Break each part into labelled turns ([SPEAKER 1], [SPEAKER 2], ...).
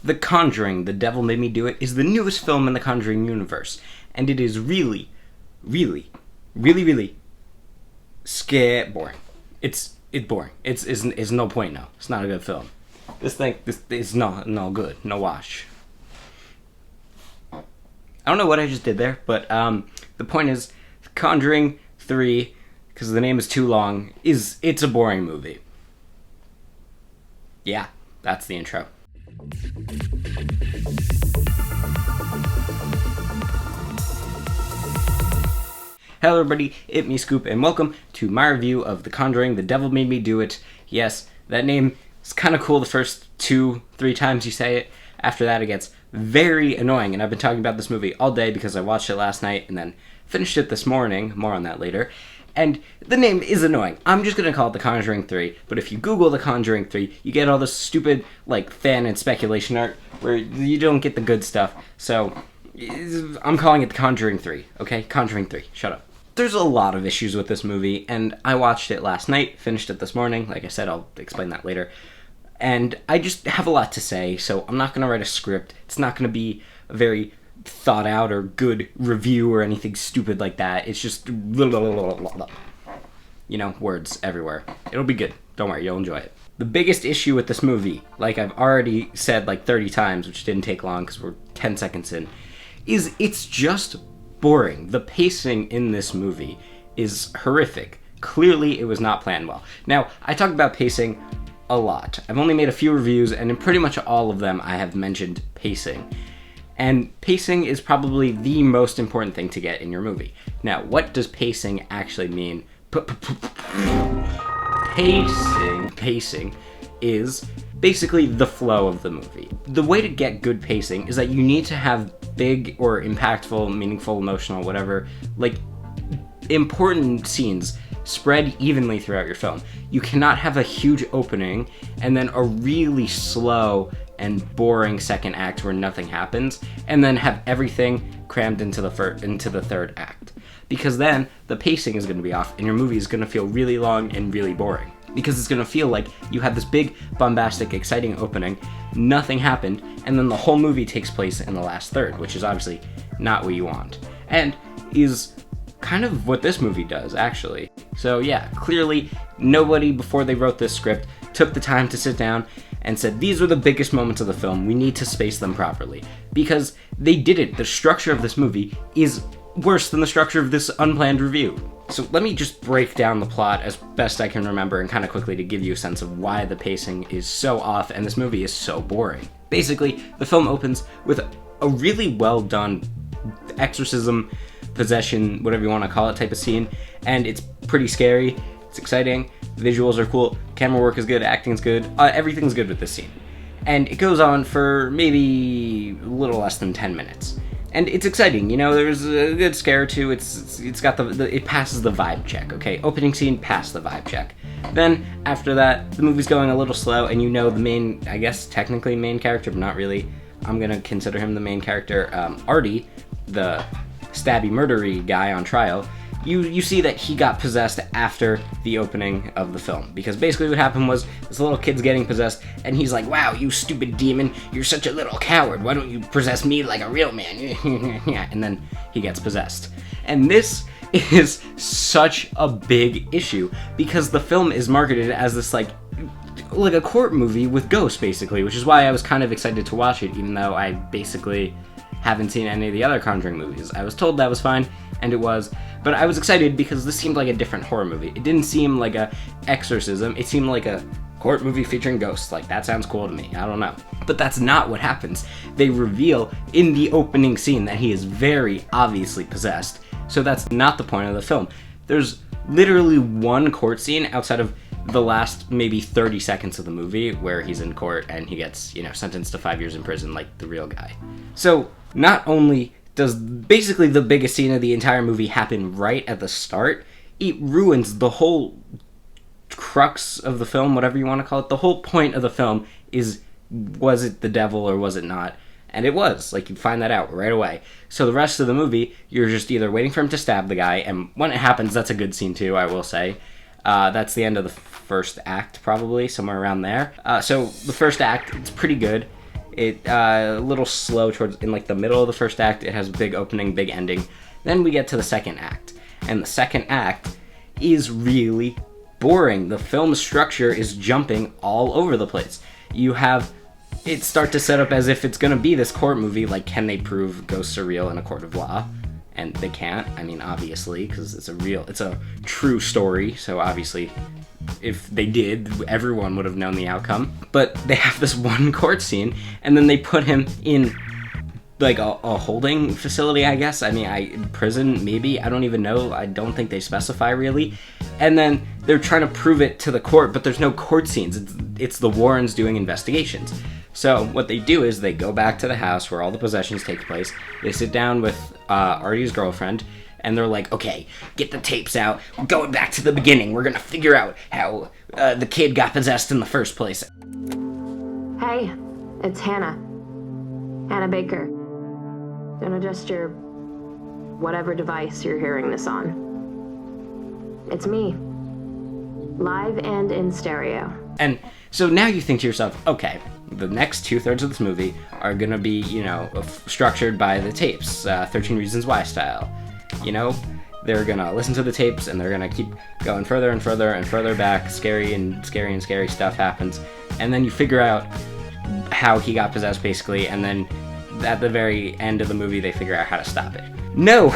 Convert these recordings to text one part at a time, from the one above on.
[SPEAKER 1] The Conjuring, The Devil Made Me Do It, is the newest film in the Conjuring universe, and it is really, really, really, really boring. It's boring. It's no point now. It's not a good film. This is no good. No watch. I don't know what I just did there, but the point is, Conjuring 3, because the name is too long, it's a boring movie. Yeah, that's the intro. Hello everybody, it's me Scoop, and welcome to my review of The Conjuring, The Devil Made Me Do It. Yes, that name is kind of cool the first 2-3 times you say it. After that it gets very annoying, and I've been talking about this movie all day because I watched it last night and then finished it this morning, more on that later. And the name is annoying. I'm just going to call it The Conjuring 3, but if you Google The Conjuring 3, you get all this stupid, fan and speculation art where you don't get the good stuff. So, I'm calling it The Conjuring 3, okay? Conjuring 3, shut up. There's a lot of issues with this movie, and I watched it last night, finished it this morning. Like I said, I'll explain that later. And I just have a lot to say, so I'm not going to write a script. It's not going to be a very thought out or good review or anything stupid like that. It's just words everywhere. It'll be good. Don't worry, you'll enjoy it. The biggest issue with this movie, like I've already said 30 times, which didn't take long because we're 10 seconds in, is it's just boring. The pacing in this movie is horrific. Clearly it was not planned well. Now, I talk about pacing a lot. I've only made a few reviews, and in pretty much all of them I have mentioned pacing. And pacing is probably the most important thing to get in your movie. Now, what does pacing actually mean? Pacing is basically the flow of the movie. The way to get good pacing is that you need to have big or impactful, meaningful, emotional, whatever, important scenes spread evenly throughout your film. You cannot have a huge opening and then a really slow and boring second act where nothing happens, and then have everything crammed into the third act. Because then the pacing is going to be off, and your movie is going to feel really long and really boring. Because it's going to feel like you had this big, bombastic, exciting opening, nothing happened, and then the whole movie takes place in the last third, which is obviously not what you want. And is kind of what this movie does, actually. So yeah, clearly nobody before they wrote this script took the time to sit down and said, these are the biggest moments of the film, we need to space them properly. Because they didn't. The structure of this movie is worse than the structure of this unplanned review. So let me just break down the plot as best I can remember and kind of quickly to give you a sense of why the pacing is so off and this movie is so boring. Basically, the film opens with a really well done exorcism, possession, whatever you want to call it, type of scene, and it's pretty scary, it's exciting, visuals are cool, camera work is good, acting's good, everything's good with this scene. And it goes on for maybe a little less than 10 minutes. And it's exciting, there's a good scare too, it's got it passes the vibe check, okay? Opening scene, pass the vibe check. Then, after that, the movie's going a little slow, and the main, I guess technically main character, but not really, I'm gonna consider him the main character, Artie, the stabby murdery guy on trial, you see that he got possessed after the opening of the film. Because basically what happened was, this little kid's getting possessed, and he's like, wow, you stupid demon, you're such a little coward, why don't you possess me like a real man? And then he gets possessed. And this is such a big issue, because the film is marketed as this like a court movie with ghosts, basically, which is why I was kind of excited to watch it, even though I basically haven't seen any of the other Conjuring movies. I was told that was fine, and it was, but I was excited because this seemed like a different horror movie. It didn't seem like a exorcism, it seemed like a court movie featuring ghosts. That sounds cool to me, I don't know. But that's not what happens. They reveal in the opening scene that he is very obviously possessed, so that's not the point of the film. There's literally one court scene outside of the last maybe 30 seconds of the movie where he's in court and he gets, sentenced to 5 years in prison like the real guy. So not only does basically the biggest scene of the entire movie happen right at the start, it ruins the whole crux of the film, whatever you want to call it. The whole point of the film is, was it the devil or was it not? And it was. You find that out right away. So the rest of the movie, you're just either waiting for him to stab the guy, and when it happens, that's a good scene too, I will say. That's the end of the first act, probably, somewhere around there. So the first act, it's pretty good. a little slow towards in like the middle of the first act. It has a big opening, big ending. Then we get to the second act, and the second act is really boring. The film structure is jumping all over the place. You have it start to set up as if it's going to be this court movie, like can they prove ghosts are real in a court of law? And they can't. I mean, obviously, because it's a true story, so obviously if they did, everyone would have known the outcome. But they have this one court scene, and then they put him in like a holding facility, I guess. I mean, prison, maybe. I don't even know. I don't think they specify really. And then they're trying to prove it to the court, but there's no court scenes. It's the Warrens doing investigations. So what they do is they go back to the house where all the possessions take place. They sit down with Artie's girlfriend, and they're like, okay, get the tapes out. We're going back to the beginning. We're going to figure out how the kid got possessed in the first place.
[SPEAKER 2] Hey, it's Hannah. Hannah Baker. Don't adjust your whatever device you're hearing this on. It's me. Live and in stereo.
[SPEAKER 1] And so now you think to yourself, okay, the next 2/3 of this movie are going to be, structured by the tapes, 13 Reasons Why style. They're going to listen to the tapes and they're going to keep going further and further and further back. Scary stuff happens. And then you figure out how he got possessed, basically, and then at the very end of the movie, they figure out how to stop it. No!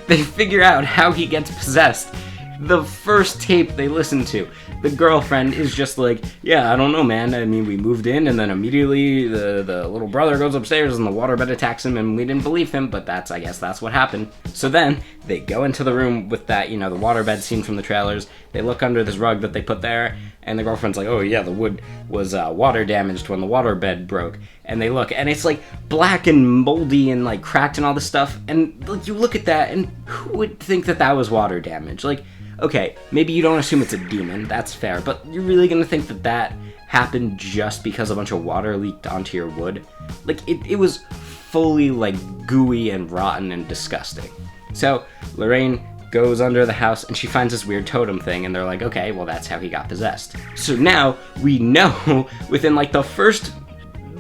[SPEAKER 1] They figure out how he gets possessed. The first tape they listen to, the girlfriend is just like, yeah, I don't know, man. I mean, we moved in, and then immediately the little brother goes upstairs, and the waterbed attacks him, and we didn't believe him, but I guess that's what happened. So then, they go into the room with that, the waterbed scene from the trailers. They look under this rug that they put there, and the girlfriend's like, oh yeah, the wood was water damaged when the waterbed broke. And they look, and it's like black and moldy and like cracked and all this stuff. And like you look at that, and who would think that was water damage? Like, okay, maybe you don't assume it's a demon, that's fair, but you're really gonna think that happened just because a bunch of water leaked onto your wood? Like, it was fully like gooey and rotten and disgusting. So Lorraine goes under the house and she finds this weird totem thing, and they're like, okay, well, that's how he got possessed. So now we know within like the first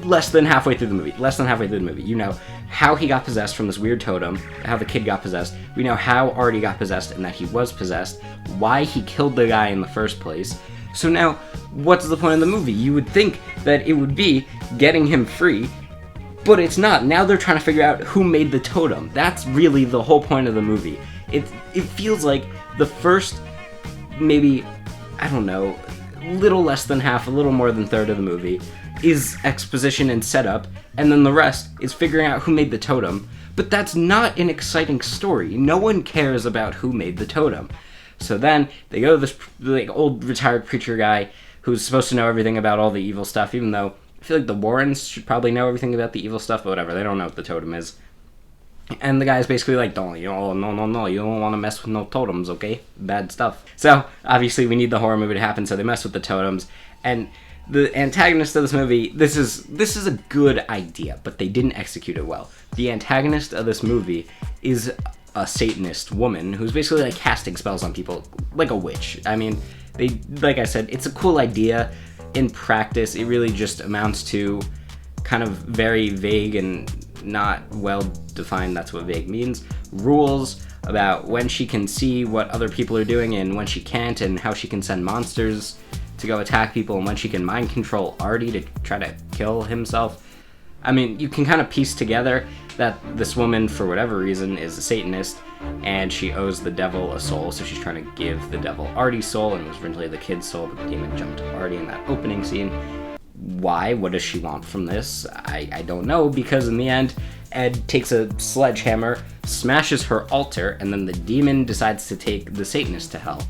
[SPEAKER 1] less than halfway through the movie, you know how he got possessed from this weird totem, how the kid got possessed. We know how Artie got possessed and that he was possessed, why he killed the guy in the first place. So now, what's the point of the movie? You would think that it would be getting him free, but it's not. Now they're trying to figure out who made the totem. That's really the whole point of the movie. It feels like the first, maybe, I don't know, little less than half, a little more than third of the movie is exposition and setup, and then the rest is figuring out who made the totem. But that's not an exciting story. No one cares about who made the totem. So then they go to this like old retired preacher guy who's supposed to know everything about all the evil stuff, even though I feel like the Warrens should probably know everything about the evil stuff, but whatever, they don't know what the totem is. And the guy's basically like, no, you don't want to mess with no totems, okay? Bad stuff. So, obviously, we need the horror movie to happen, so they mess with the totems. And the antagonist of this movie, this is a good idea, but they didn't execute it well. The antagonist of this movie is a Satanist woman who's basically like casting spells on people, like a witch. I mean, like I said, it's a cool idea. In practice, it really just amounts to kind of very vague and not well defined, that's what vague means, rules about when she can see what other people are doing and when she can't, and how she can send monsters to go attack people, and when she can mind control Artie to try to kill himself. I mean, you can kind of piece together that this woman, for whatever reason, is a Satanist, and she owes the devil a soul, so she's trying to give the devil Artie's soul, and it was originally the kid's soul, but the demon jumped to Artie in that opening scene. Why? What does she want from this? I don't know, because in the end, Ed takes a sledgehammer, smashes her altar, and then the demon decides to take the Satanist to hell.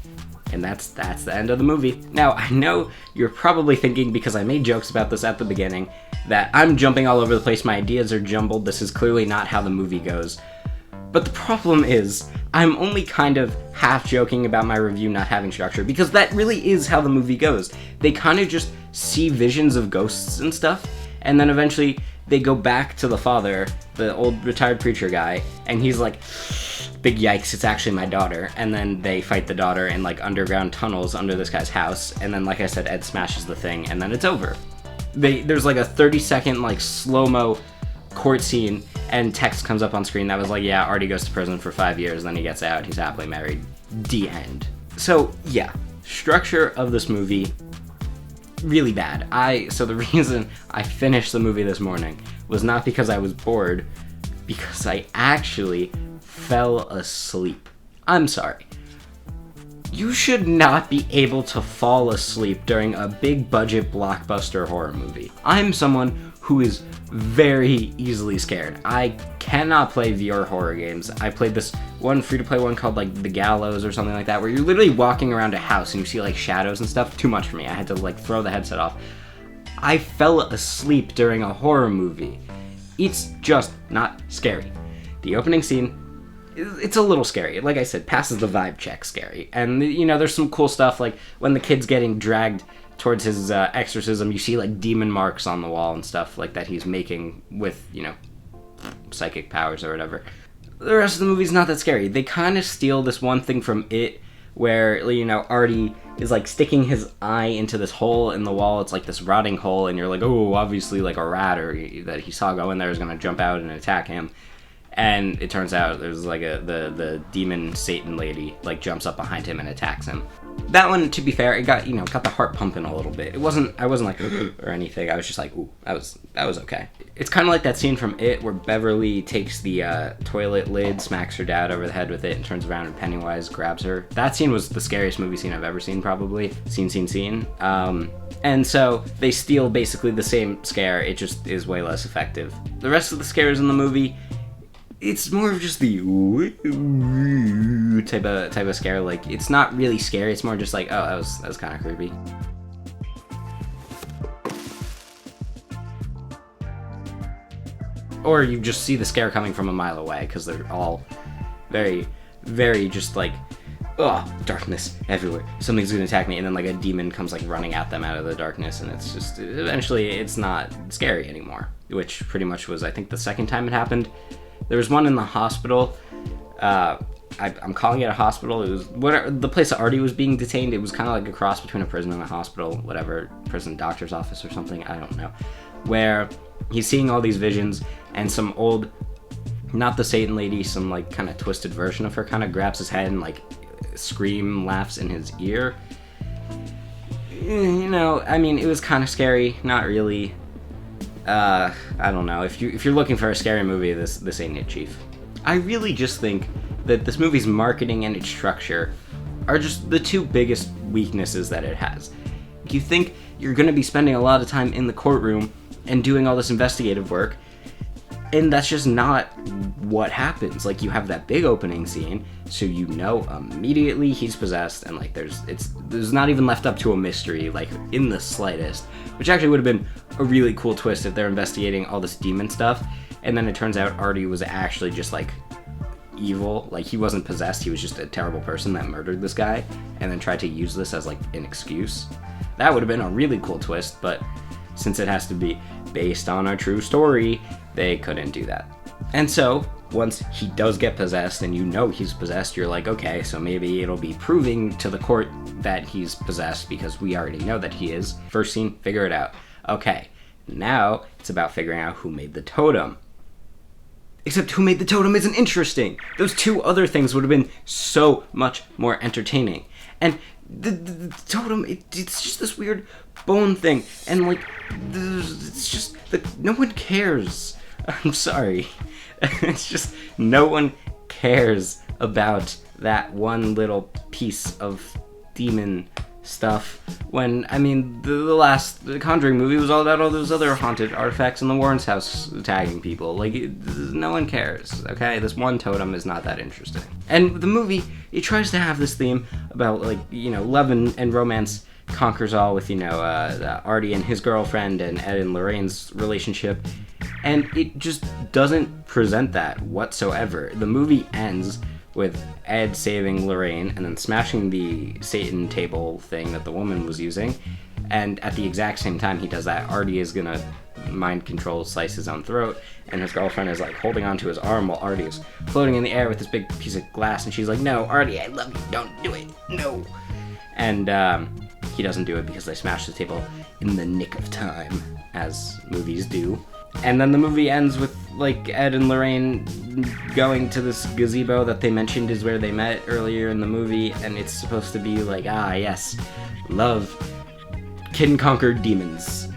[SPEAKER 1] And that's the end of the movie. Now, I know you're probably thinking, because I made jokes about this at the beginning, that I'm jumping all over the place, my ideas are jumbled, this is clearly not how the movie goes. But the problem is, I'm only kind of half joking about my review not having structure, because that really is how the movie goes. They kind of just see visions of ghosts and stuff, and then eventually they go back to the father, the old retired preacher guy, and he's like, big yikes, it's actually my daughter. And then they fight the daughter in like underground tunnels under this guy's house, and then like I said, Ed smashes the thing, and then it's over. There's like a 30-second like slow-mo court scene, and text comes up on screen that was like, yeah, Artie goes to prison for 5 years, then he gets out, he's happily married. The end. So yeah, structure of this movie, really bad. So the reason I finished the movie this morning was not because I was bored, because I actually fell asleep. I'm sorry. You should not be able to fall asleep during a big budget blockbuster horror movie. I'm someone who is very easily scared. I cannot play VR horror games. I played this one free-to-play one called like The Gallows or something like that, where you're literally walking around a house and you see like shadows and stuff. Too much for me. I had to like throw the headset off. I fell asleep during a horror movie. It's just not scary. The opening scene, it's a little scary. Like I said, passes the vibe check scary. And, you know, there's some cool stuff, like when the kid's getting dragged towards his exorcism, you see, like, demon marks on the wall and stuff like that he's making with, you know, psychic powers or whatever. The rest of the movie's not that scary. They kind of steal this one thing from It, where, you know, Artie is, like, sticking his eye into this hole in the wall. It's, like, this rotting hole, and you're like, oh, obviously, like, a rat that he saw go in there is going to jump out and attack him. And it turns out there's like the demon Satan lady like jumps up behind him and attacks him. That one, to be fair, it got the heart pumping a little bit. I wasn't like or anything. I was just like, ooh, that was okay. It's kind of like that scene from It where Beverly takes the toilet lid, smacks her dad over the head with it, and turns around and Pennywise grabs her. That scene was the scariest movie scene I've ever seen, probably. Scene. And so they steal basically the same scare. It just is way less effective. The rest of the scares in the movie, it's more of just the type of scare. Like, it's not really scary. It's more just like, oh, that was kind of creepy. Or you just see the scare coming from a mile away because they're all very, very just like, oh, darkness everywhere. Something's gonna attack me, and then like a demon comes like running at them out of the darkness, and it's just eventually it's not scary anymore. Which pretty much was, I think, the second time it happened. There was one in the hospital. I'm calling it a hospital. It was the place that Artie was being detained. It was kind of like a cross between a prison and a hospital, whatever, prison doctor's office or something. I don't know. Where he's seeing all these visions, and some old, not the Satan lady, some like kind of twisted version of her kind of grabs his head and like laughs in his ear. You know, I mean, it was kind of scary. Not really. I don't know. If you're looking for a scary movie, this ain't it, Chief. I really just think that this movie's marketing and its structure are just the two biggest weaknesses that it has. You think you're going to be spending a lot of time in the courtroom and doing all this investigative work, and that's just not what happens. Like, you have that big opening scene, so you know immediately he's possessed, and like there's not even left up to a mystery, like in the slightest. Which actually would have been a really cool twist if they're investigating all this demon stuff, and then it turns out Artie was actually just like evil. Like, he wasn't possessed, he was just a terrible person that murdered this guy, and then tried to use this as like an excuse. That would have been a really cool twist, but since it has to be based on a true story, they couldn't do that. And so, once he does get possessed and you know he's possessed, you're like, okay, so maybe it'll be proving to the court that he's possessed because we already know that he is. First scene, figure it out. Okay, now it's about figuring out who made the totem. Except who made the totem isn't interesting. Those two other things would have been so much more entertaining. And the totem, it's just this weird bone thing. And like, it's just, no one cares. I'm sorry. It's just, no one cares about that one little piece of demon stuff when, I mean, the Conjuring movie was all about all those other haunted artifacts in the Warren's house tagging people. Like, no one cares, okay? This one totem is not that interesting. And the movie, it tries to have this theme about, like, you know, love and romance conquers all with, you know, Artie and his girlfriend and Ed and Lorraine's relationship. And it just doesn't present that whatsoever. The movie ends with Ed saving Lorraine and then smashing the Satan table thing that the woman was using. And at the exact same time he does that, Artie is gonna mind control slice his own throat, and his girlfriend is like holding onto his arm while Artie is floating in the air with this big piece of glass, and she's like, no, Artie, I love you, don't do it, no. And he doesn't do it because they smash the table in the nick of time. as movies do. And then the movie ends with, like, Ed and Lorraine going to this gazebo that they mentioned is where they met earlier in the movie, and it's supposed to be like, ah, yes, love can conquer demons.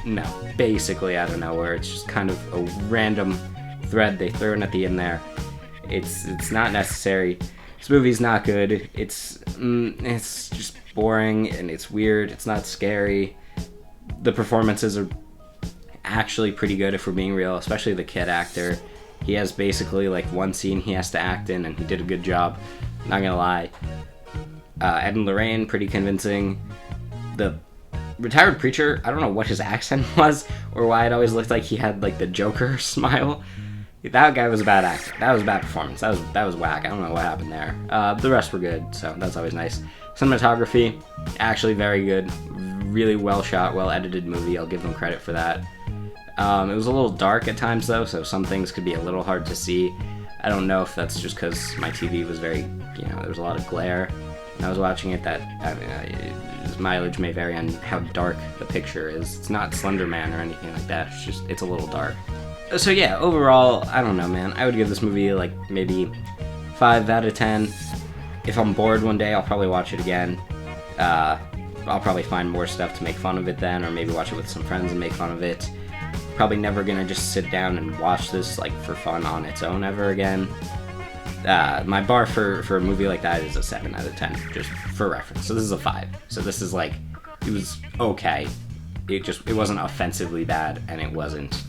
[SPEAKER 1] No, basically out of nowhere. It's just kind of a random thread they throw in at the end there. It's not necessary. This movie's not good. It's just boring, and it's weird. It's not scary. The performances are actually pretty good if we're being real, especially the kid actor. He has basically like one scene he has to act in, and he did a good job, not gonna lie. Ed and Lorraine, pretty convincing. The retired preacher, I don't know what his accent was or why it always looked like he had like the Joker smile. That guy was a bad actor. That was a bad performance. That was whack. I don't know what happened there. The rest were good, so that's always nice. Cinematography, actually very good. Really well shot, well edited movie. I'll give them credit for that. It was a little dark at times though, so some things could be a little hard to see. I don't know if that's just because my TV was very, there was a lot of glare when I was watching it. That his mileage may vary on how dark the picture is. It's not Slender Man or anything like that. It's a little dark. So yeah, overall, I don't know, man. I would give this movie like maybe 5 out of 10. If I'm bored one day, I'll probably watch it again. I'll probably find more stuff to make fun of it then, or maybe watch it with some friends and make fun of it. Probably never gonna just sit down and watch this like for fun on its own ever again. My bar for a movie like that is a 7 out of 10, just for reference. So this is a 5. So this is like, it was okay. It wasn't offensively bad, and it wasn't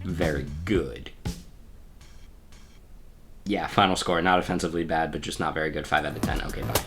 [SPEAKER 1] very good. Yeah, final score, not offensively bad, but just not very good. 5 out of 10. Okay, bye.